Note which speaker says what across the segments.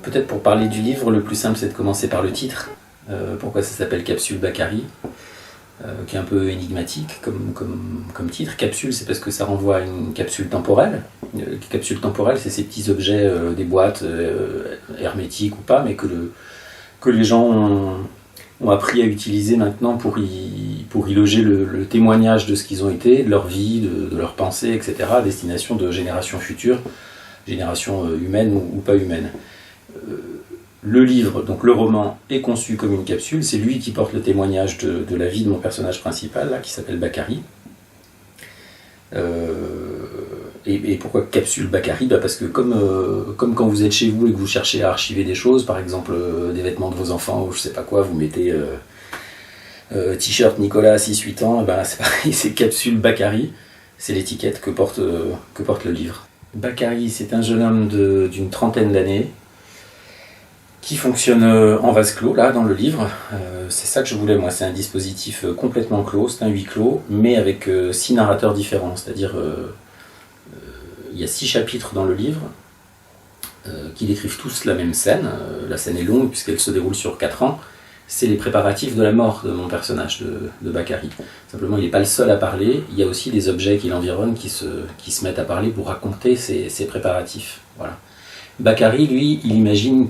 Speaker 1: Peut-être pour parler du livre, le plus simple c'est de commencer par le titre. Pourquoi ça s'appelle Capsule Baccari, qui est un peu énigmatique comme titre. Capsule, c'est parce que ça renvoie à une capsule temporelle. Capsule temporelle, c'est ces petits objets, des boîtes hermétiques ou pas, mais que les gens ont appris à utiliser maintenant pour y loger le témoignage de ce qu'ils ont été, de leur vie, de leurs pensées, etc., à destination de générations futures, générations humaines ou pas humaines. Le livre, donc le roman, est conçu comme une capsule. C'est lui qui porte le témoignage de la vie de mon personnage principal, là, qui s'appelle Baccari. Et pourquoi capsule Baccari ? Parce que comme quand vous êtes chez vous et que vous cherchez à archiver des choses, par exemple des vêtements de vos enfants ou je sais pas quoi, vous mettez t-shirt Nicolas 6-8 ans, c'est pareil, c'est capsule Baccari, c'est l'étiquette que porte le livre. Baccari, c'est un jeune homme d'une trentaine d'années qui fonctionne en vase clos, là, dans le livre. C'est ça que je voulais, moi, c'est un dispositif complètement clos, c'est un huis clos, mais avec 6 narrateurs différents, c'est-à-dire il y a 6 chapitres dans le livre qui décrivent tous la même scène. La scène est longue puisqu'elle se déroule sur 4 ans. C'est les préparatifs de la mort de mon personnage, de Baccari. Simplement, il n'est pas le seul à parler, il y a aussi des objets qui l'environnent qui se mettent à parler pour raconter ces préparatifs. Voilà. Baccari, lui, il imagine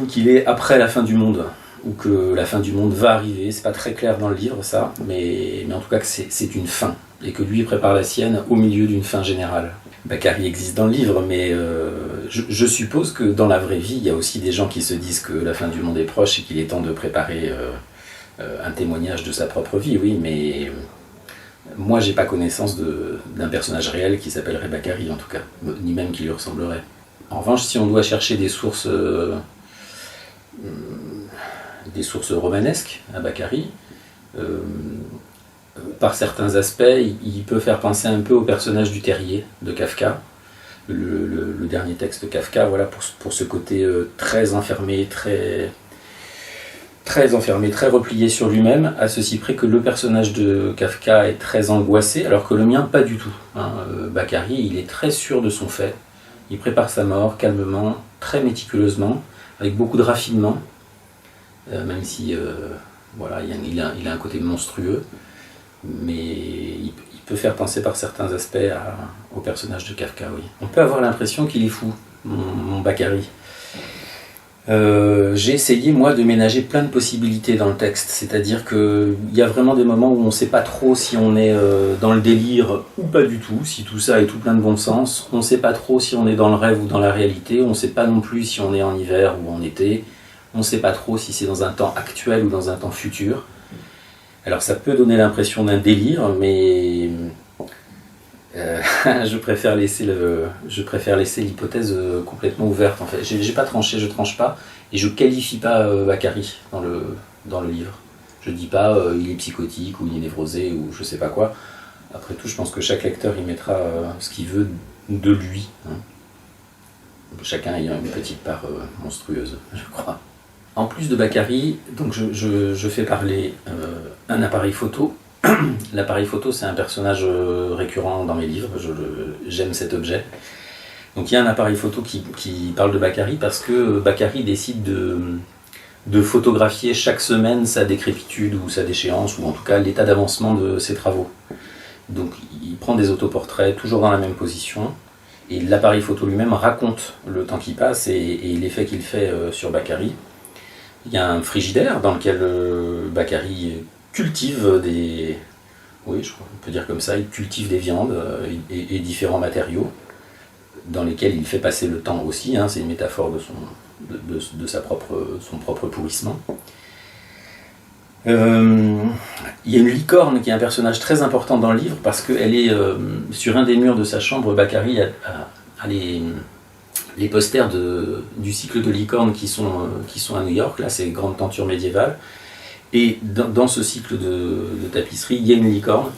Speaker 1: qu'il est après la fin du monde, ou que la fin du monde va arriver. C'est pas très clair dans le livre, ça, mais en tout cas que c'est une fin, et que lui prépare la sienne au milieu d'une fin générale. Baccari existe dans le livre, mais je suppose que dans la vraie vie, il y a aussi des gens qui se disent que la fin du monde est proche et qu'il est temps de préparer un témoignage de sa propre vie, oui, mais moi j'ai pas connaissance d'un personnage réel qui s'appellerait Baccari en tout cas, ni même qui lui ressemblerait. En revanche, si on doit chercher des sources romanesques à Baccari, par certains aspects, il peut faire penser un peu au personnage du terrier de Kafka, le dernier texte de Kafka, voilà, pour ce côté très enfermé, très replié sur lui-même, à ceci près que le personnage de Kafka est très angoissé, alors que le mien, pas du tout. Baccari, il est très sûr de son fait, il prépare sa mort calmement, très méticuleusement, avec beaucoup de raffinement, même si il a un côté monstrueux, mais il peut faire penser par certains aspects au personnage de Kafka, oui. On peut avoir l'impression qu'il est fou, mon Baccari. J'ai essayé, moi, de ménager plein de possibilités dans le texte, c'est-à-dire qu'il y a vraiment des moments où on ne sait pas trop si on est dans le délire ou pas du tout, si tout ça est tout plein de bon sens, on ne sait pas trop si on est dans le rêve ou dans la réalité, on ne sait pas non plus si on est en hiver ou en été, on ne sait pas trop si c'est dans un temps actuel ou dans un temps futur. Alors ça peut donner l'impression d'un délire, mais je préfère laisser l'hypothèse complètement ouverte en fait. J'ai pas tranché, je tranche pas, et je qualifie pas Baccari dans le livre. Je dis pas il est psychotique ou il est névrosé ou je sais pas quoi. Après tout, je pense que chaque lecteur y mettra ce qu'il veut de lui. Chacun ayant une petite part monstrueuse, je crois. En plus de Baccari, donc je fais parler un appareil photo. L'appareil photo, c'est un personnage récurrent dans mes livres, j'aime cet objet. Donc il y a un appareil photo qui parle de Baccari parce que Baccari décide de photographier chaque semaine sa décrépitude ou sa déchéance, ou en tout cas l'état d'avancement de ses travaux. Donc il prend des autoportraits, toujours dans la même position, et l'appareil photo lui-même raconte le temps qui passe et l'effet qu'il fait sur Baccari. Il y a un frigidaire dans lequel Baccari cultive on peut dire comme ça, il cultive des viandes et différents matériaux dans lesquels il fait passer le temps aussi, c'est une métaphore de son propre pourrissement. Il y a une licorne qui est un personnage très important dans le livre parce qu'elle est sur un des murs de sa chambre. Baccari a les posters du cycle de licornes qui sont à New York, là, c'est Grande Tenture médiévale. Et dans ce cycle de tapisserie, il y a une licorne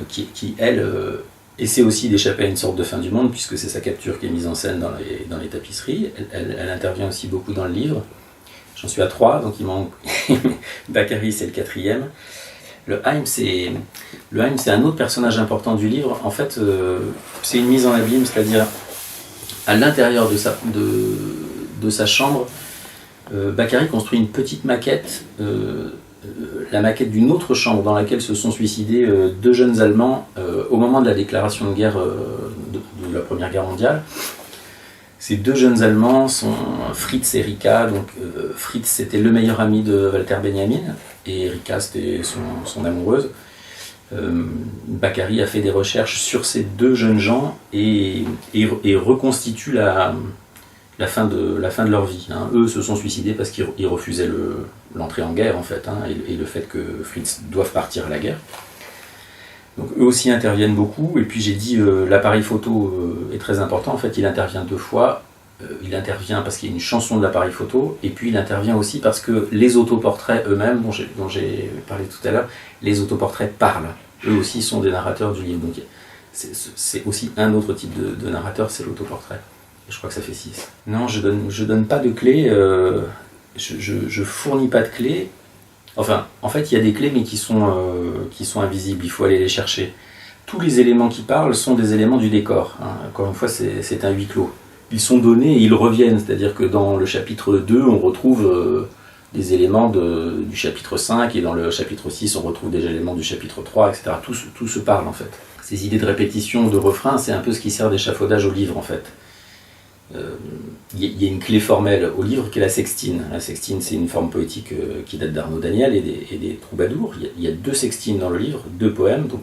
Speaker 1: qui elle, essaie aussi d'échapper à une sorte de fin du monde, puisque c'est sa capture qui est mise en scène dans les tapisseries. Elle intervient aussi beaucoup dans le livre. J'en suis à 3, donc il manque Baccari, c'est le 4e. Le Haim, c'est un autre personnage important du livre. En fait, c'est une mise en abîme, c'est-à-dire à l'intérieur de sa chambre, Baccarie construit une petite maquette, la maquette d'une autre chambre dans laquelle se sont suicidés deux jeunes Allemands au moment de la déclaration de guerre de la Première Guerre mondiale. Ces deux jeunes Allemands sont Fritz et Rika. Donc, Fritz, c'était le meilleur ami de Walter Benjamin, et Rika, c'était son amoureuse. Baccarie a fait des recherches sur ces deux jeunes gens et reconstitue la fin de leur vie. Hein. Eux se sont suicidés parce qu'ils refusaient l'entrée en guerre, en fait, hein, et le fait que Fritz doive partir à la guerre. Donc eux aussi interviennent beaucoup, et puis j'ai dit l'appareil photo est très important. En fait, il intervient deux fois. Il intervient parce qu'il y a une chanson de l'appareil photo, et puis il intervient aussi parce que les autoportraits eux-mêmes, dont j'ai parlé tout à l'heure, les autoportraits parlent. Eux aussi sont des narrateurs du livre. Donc c'est aussi un autre type de narrateur, c'est l'autoportrait. Et je crois que ça fait 6. Non, je donne pas de clés, je fournis pas de clés. Enfin, en fait, il y a des clés, mais qui sont invisibles, il faut aller les chercher. Tous les éléments qui parlent sont des éléments du décor. Hein. Encore une fois, c'est un huis clos. Ils sont donnés et ils reviennent, c'est-à-dire que dans le chapitre 2, on retrouve des éléments du chapitre 5, et dans le chapitre 6, on retrouve des éléments du chapitre 3, etc. Tout se parle, en fait. Ces idées de répétition, de refrain, c'est un peu ce qui sert d'échafaudage au livre, en fait. Il y a une clé formelle au livre qui est la sextine. La sextine, c'est une forme poétique qui date d'Arnaud Daniel et des troubadours. Il y a 2 sextines dans le livre, 2 poèmes. Donc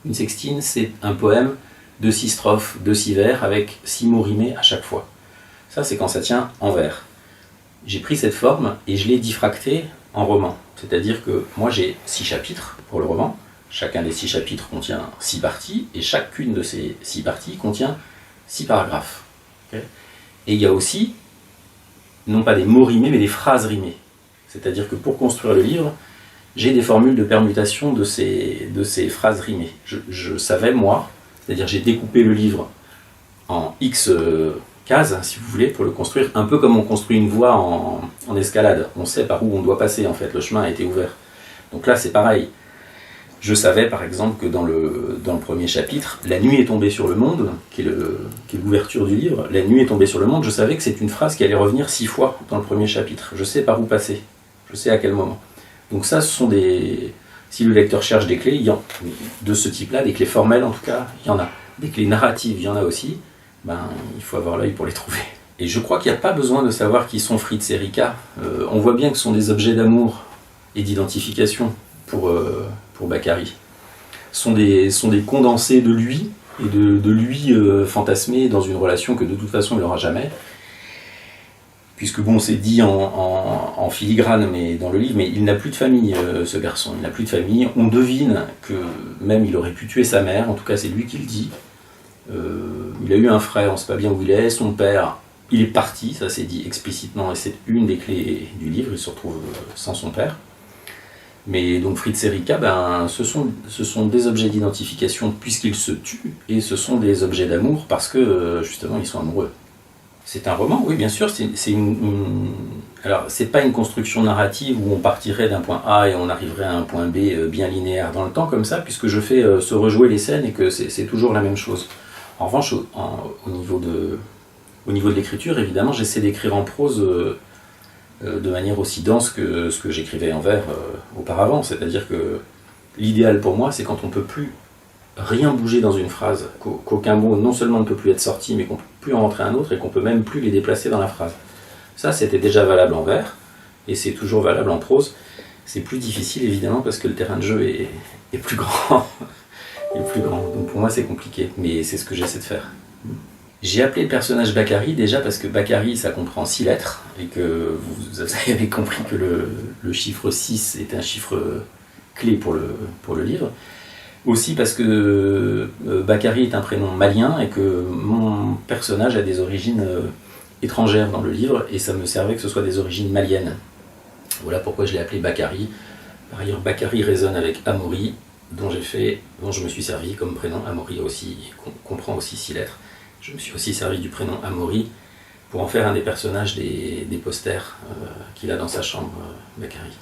Speaker 1: une sextine, c'est un poème de 6 strophes, de 6 vers, avec 6 mots rimés à chaque fois. Ça, c'est quand ça tient en vers. J'ai pris cette forme et je l'ai diffractée en roman. C'est-à-dire que moi, j'ai 6 chapitres pour le roman. Chacun des 6 chapitres contient 6 parties, et chacune de ces 6 parties contient 6 paragraphes. Et il y a aussi, non pas des mots rimés, mais des phrases rimées. C'est-à-dire que pour construire le livre, j'ai des formules de permutation de ces phrases rimées. Je savais, moi, c'est-à-dire j'ai découpé le livre en X cases, si vous voulez, pour le construire, un peu comme on construit une voie en escalade. On sait par où on doit passer, en fait, le chemin a été ouvert. Donc là, c'est pareil. Je savais par exemple que dans le premier chapitre, la nuit est tombée sur le monde, qui est l'ouverture du livre, la nuit est tombée sur le monde, je savais que c'est une phrase qui allait revenir 6 fois dans le premier chapitre. Je sais par où passer, je sais à quel moment. Donc ça, ce sont des... Si le lecteur cherche des clés, de ce type-là, des clés formelles en tout cas, il y en a. Des clés narratives, il y en a aussi. Il faut avoir l'œil pour les trouver. Et je crois qu'il n'y a pas besoin de savoir qui sont Fritz et Rika. On voit bien que ce sont des objets d'amour et d'identification pour Baccarie. Sont des condensés de lui, et de lui fantasmé dans une relation que de toute façon il n'aura jamais. Puisque bon, c'est dit en filigrane mais dans le livre, mais il n'a plus de famille, ce garçon, il n'a plus de famille. On devine que même il aurait pu tuer sa mère, en tout cas c'est lui qui le dit. Il a eu un frère, on ne sait pas bien où il est, son père, il est parti, ça c'est dit explicitement, et c'est une des clés du livre, il se retrouve sans son père. Mais donc Fritz et Rika, ce sont des objets d'identification puisqu'ils se tuent, et ce sont des objets d'amour parce que justement ils sont amoureux. C'est un roman, oui bien sûr, alors c'est pas une construction narrative où on partirait d'un point A et on arriverait à un point B bien linéaire dans le temps comme ça, puisque je fais se rejouer les scènes et que c'est toujours la même chose. En revanche, au niveau de l'écriture, évidemment, j'essaie d'écrire en prose de manière aussi dense que ce que j'écrivais en vers auparavant. C'est-à-dire que l'idéal pour moi, c'est quand on ne peut plus rien bouger dans une phrase, qu'aucun mot non seulement ne peut plus être sorti, mais qu'on ne peut plus en rentrer un autre et qu'on ne peut même plus les déplacer dans la phrase. Ça, c'était déjà valable en vers, et c'est toujours valable en prose. C'est plus difficile, évidemment, parce que le terrain de jeu est plus grand. Donc pour moi, c'est compliqué, mais c'est ce que j'essaie de faire. J'ai appelé le personnage Baccarie déjà parce que Baccarie ça comprend 6 lettres et que vous avez compris que le chiffre 6 est un chiffre clé pour le livre. Aussi parce que Baccarie est un prénom malien et que mon personnage a des origines étrangères dans le livre et ça me servait que ce soit des origines maliennes. Voilà pourquoi je l'ai appelé Baccarie. Par ailleurs, Baccarie résonne avec Amaury, dont je me suis servi comme prénom. Amaury aussi comprend aussi 6 lettres. Je me suis aussi servi du prénom Amaury pour en faire un des personnages des posters qu'il a dans sa chambre, Baccarie.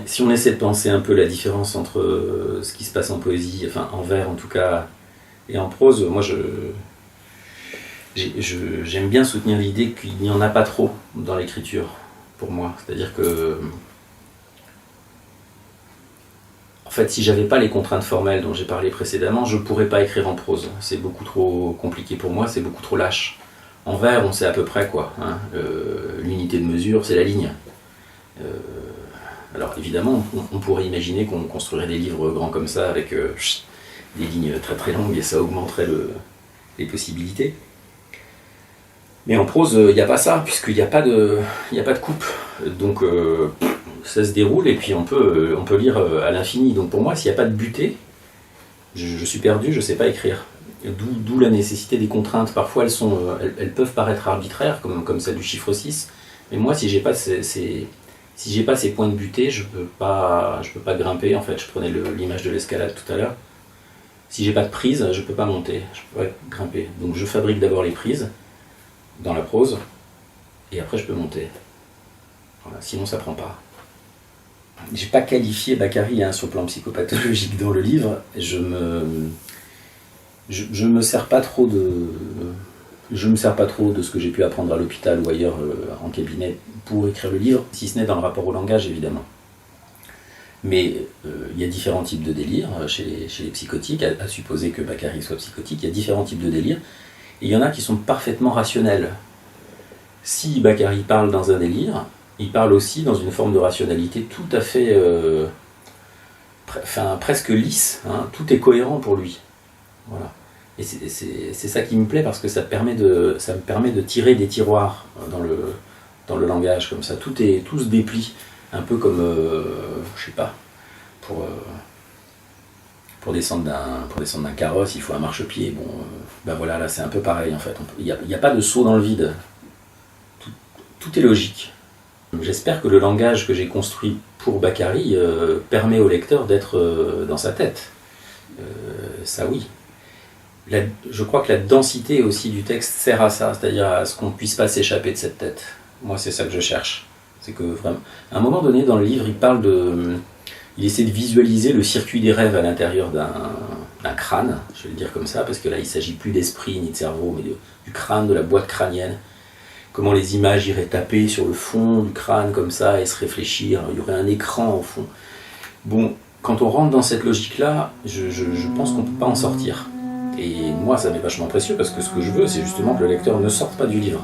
Speaker 1: Si on essaie de penser un peu la différence entre ce qui se passe en poésie, enfin en vers en tout cas, et en prose, moi J'aime bien soutenir l'idée qu'il n'y en a pas trop dans l'écriture, pour moi. C'est-à-dire que, en fait, si j'avais pas les contraintes formelles dont j'ai parlé précédemment, je pourrais pas écrire en prose. C'est beaucoup trop compliqué pour moi, c'est beaucoup trop lâche. En vers, on sait à peu près quoi. Hein. L'unité de mesure, c'est la ligne. Alors évidemment, on pourrait imaginer qu'on construirait des livres grands comme ça, avec des lignes très très longues, et ça augmenterait les possibilités. Mais en prose, il n'y a pas ça, puisqu'il n'y a pas de coupe. Donc ça se déroule et puis on peut lire à l'infini. Donc pour moi, s'il n'y a pas de butée, je suis perdu, je ne sais pas écrire. D'où la nécessité des contraintes. Parfois, elles peuvent paraître arbitraires, comme celle du chiffre 6. Mais moi, si j'ai pas ces points de butée, je peux pas grimper. En fait, je prenais l'image de l'escalade tout à l'heure. Si j'ai pas de prise, je peux pas monter, je peux pas grimper. Donc je fabrique d'abord les prises dans la prose, et après je peux monter. Voilà, sinon ça prend pas. J'ai pas qualifié Baccari sur le plan psychopathologique dans le livre. Je me sers pas trop de ce que j'ai pu apprendre à l'hôpital ou ailleurs en cabinet pour écrire le livre, si ce n'est dans le rapport au langage évidemment. Mais il y a différents types de délires chez les psychotiques, à supposer que Baccari soit psychotique, il y a différents types de délires, et il y en a qui sont parfaitement rationnels. Si Baccari parle dans un délire, il parle aussi dans une forme de rationalité tout à fait, presque lisse, hein, tout est cohérent pour lui. Voilà. Et c'est ça qui me plaît, parce que ça me permet de tirer des tiroirs dans le langage, comme ça, tout se déplie. Un peu comme, je sais pas, pour descendre d'un carrosse, il faut un marchepied. Bon, ben voilà, là c'est un peu pareil en fait. Il n'y a pas de saut dans le vide. Tout est logique. J'espère que le langage que j'ai construit pour Baccari permet au lecteur d'être dans sa tête. Ça oui. Je crois que la densité aussi du texte sert à ça, c'est-à-dire à ce qu'on ne puisse pas s'échapper de cette tête. Moi, c'est ça que je cherche. C'est que vraiment, à un moment donné dans le livre, il essaie de visualiser le circuit des rêves à l'intérieur d'un crâne, je vais le dire comme ça, parce que là il ne s'agit plus d'esprit ni de cerveau, mais du crâne, de la boîte crânienne. Comment les images iraient taper sur le fond du crâne comme ça et se réfléchir, il y aurait un écran au fond. Bon, quand on rentre dans cette logique-là, je pense qu'on ne peut pas en sortir. Et moi ça m'est vachement précieux, parce que ce que je veux, c'est justement que le lecteur ne sorte pas du livre.